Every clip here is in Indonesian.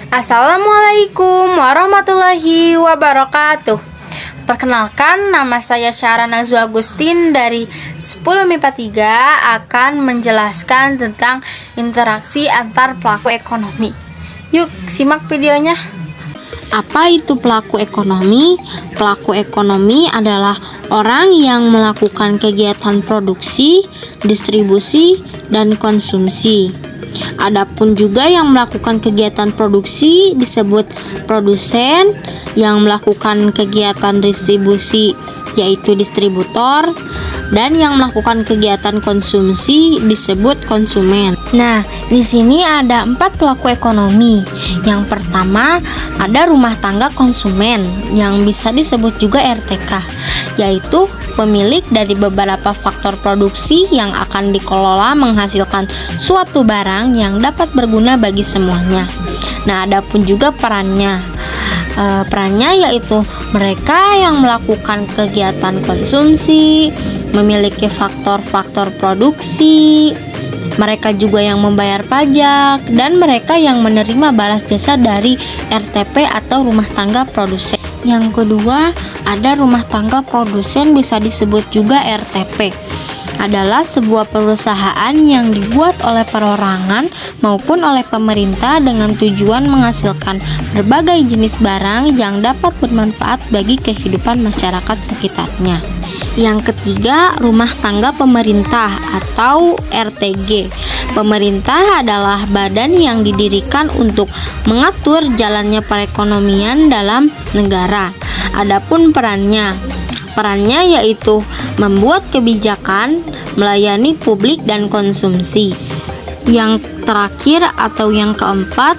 Assalamualaikum warahmatullahi wabarakatuh. Perkenalkan, nama saya Syara Nazwa Agustin dari 10 MIPA 3 akan menjelaskan tentang interaksi antar pelaku ekonomi. Yuk, simak videonya. Apa itu pelaku ekonomi? Pelaku ekonomi adalah orang yang melakukan kegiatan produksi, distribusi, dan konsumsi. Adapun juga yang melakukan kegiatan produksi disebut produsen, yang melakukan kegiatan distribusi yaitu distributor, dan yang melakukan kegiatan konsumsi disebut konsumen. Nah, di sini ada 4 pelaku ekonomi. Yang pertama ada rumah tangga konsumen yang bisa disebut juga RTK, yaitu pemilik dari beberapa faktor produksi yang akan dikelola menghasilkan suatu barang yang dapat berguna bagi semuanya. Nah, adapun juga perannya. Perannya yaitu mereka yang melakukan kegiatan konsumsi, memiliki faktor-faktor produksi, mereka juga yang membayar pajak, dan mereka yang menerima balas jasa dari RTP atau rumah tangga produsen. Yang kedua, ada rumah tangga produsen, bisa disebut juga RTP. Adalah sebuah perusahaan yang dibuat oleh perorangan maupun oleh pemerintah dengan tujuan menghasilkan berbagai jenis barang yang dapat bermanfaat bagi kehidupan masyarakat sekitarnya. Yang ketiga, rumah tangga pemerintah atau RTG. Pemerintah adalah badan yang didirikan untuk mengatur jalannya perekonomian dalam negara. Adapun perannya yaitu membuat kebijakan, melayani publik dan konsumsi. Yang terakhir atau yang keempat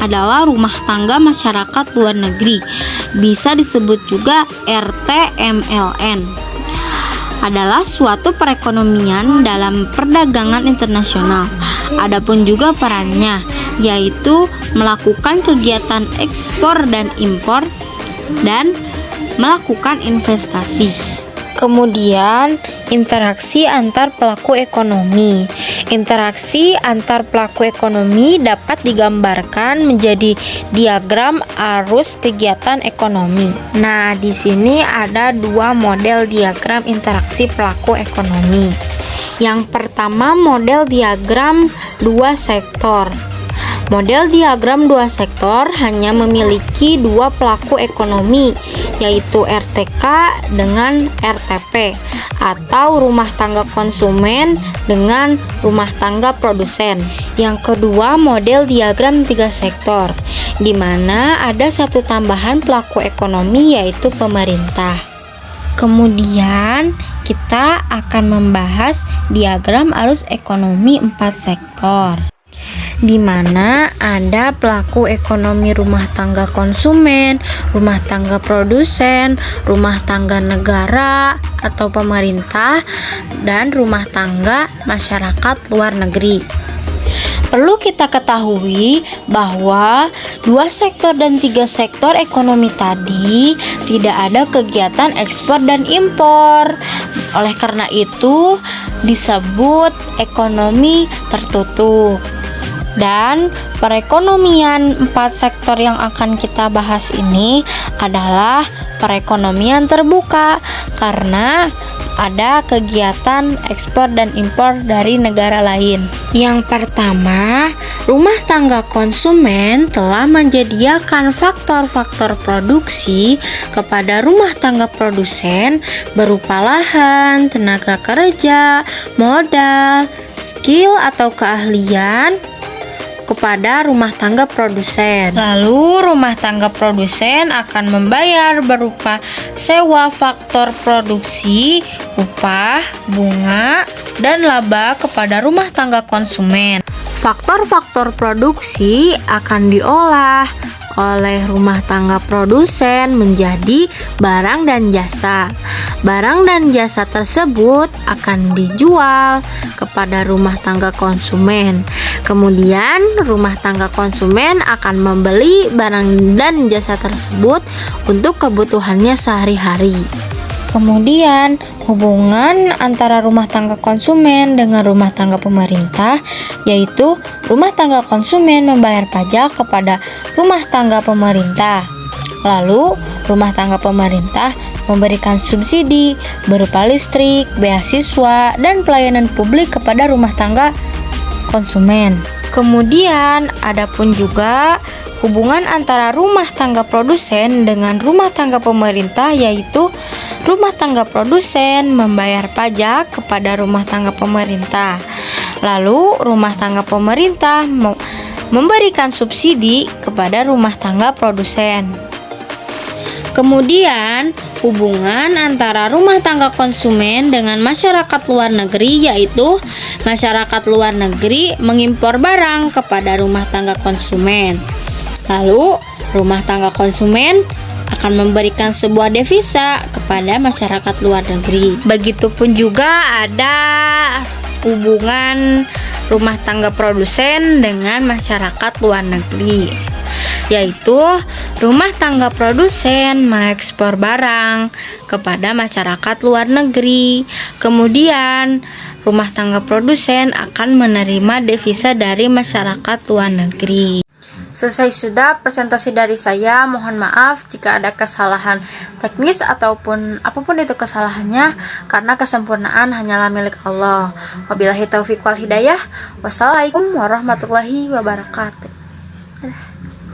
adalah rumah tangga masyarakat luar negeri, bisa disebut juga RTMLN. Adalah suatu perekonomian dalam perdagangan internasional. Adapun juga perannya yaitu melakukan kegiatan ekspor dan impor dan melakukan investasi. Kemudian, interaksi antar pelaku ekonomi. Interaksi antar pelaku ekonomi dapat digambarkan menjadi diagram arus kegiatan ekonomi. Nah, di sini ada 2 model diagram interaksi pelaku ekonomi. Yang pertama, model diagram 2 sektor. Model diagram 2 sektor hanya memiliki 2 pelaku ekonomi, yaitu RTK dengan RTP, atau rumah tangga konsumen dengan rumah tangga produsen. Yang kedua, model diagram 3 sektor, di mana ada satu tambahan pelaku ekonomi, yaitu pemerintah. Kemudian kita akan membahas diagram arus ekonomi 4 sektor, di mana ada pelaku ekonomi rumah tangga konsumen, rumah tangga produsen, rumah tangga negara atau pemerintah, dan rumah tangga masyarakat luar negeri. Perlu kita ketahui bahwa 2 sektor dan 3 sektor ekonomi tadi tidak ada kegiatan ekspor dan impor. Oleh karena itu disebut ekonomi tertutup. Dan perekonomian 4 sektor yang akan kita bahas ini adalah perekonomian terbuka, karena ada kegiatan ekspor dan impor dari negara lain. Yang pertama, rumah tangga konsumen telah menyediakan faktor-faktor produksi kepada rumah tangga produsen berupa lahan, tenaga kerja, modal, skill atau keahlian kepada rumah tangga produsen. Lalu rumah tangga produsen akan membayar berupa sewa faktor produksi, upah, bunga, dan laba kepada rumah tangga konsumen. Faktor-faktor produksi akan diolah oleh rumah tangga produsen menjadi barang dan jasa. Barang dan jasa tersebut akan dijual kepada rumah tangga konsumen. Kemudian rumah tangga konsumen akan membeli barang dan jasa tersebut untuk kebutuhannya sehari-hari. Kemudian, hubungan antara rumah tangga konsumen dengan rumah tangga pemerintah, yaitu rumah tangga konsumen membayar pajak kepada rumah tangga pemerintah. Lalu, rumah tangga pemerintah memberikan subsidi berupa listrik, beasiswa, dan pelayanan publik kepada rumah tangga konsumen. Kemudian, ada pun juga hubungan antara rumah tangga produsen dengan rumah tangga pemerintah, yaitu rumah tangga produsen membayar pajak kepada rumah tangga pemerintah. Lalu, rumah tangga pemerintah memberikan subsidi kepada rumah tangga produsen. Kemudian, hubungan antara rumah tangga konsumen dengan masyarakat luar negeri, yaitu masyarakat luar negeri mengimpor barang kepada rumah tangga konsumen. Lalu, rumah tangga konsumen akan memberikan sebuah devisa kepada masyarakat luar negeri. Begitupun juga ada hubungan rumah tangga produsen dengan masyarakat luar negeri, yaitu rumah tangga produsen mengekspor barang kepada masyarakat luar negeri. Kemudian, rumah tangga produsen akan menerima devisa dari masyarakat luar negeri. Selesai sudah presentasi dari saya. Mohon maaf jika ada kesalahan teknis ataupun apapun itu kesalahannya, karena kesempurnaan hanyalah milik Allah. Wabillahi taufiq wal hidayah. Wassalamualaikum warahmatullahi wabarakatuh.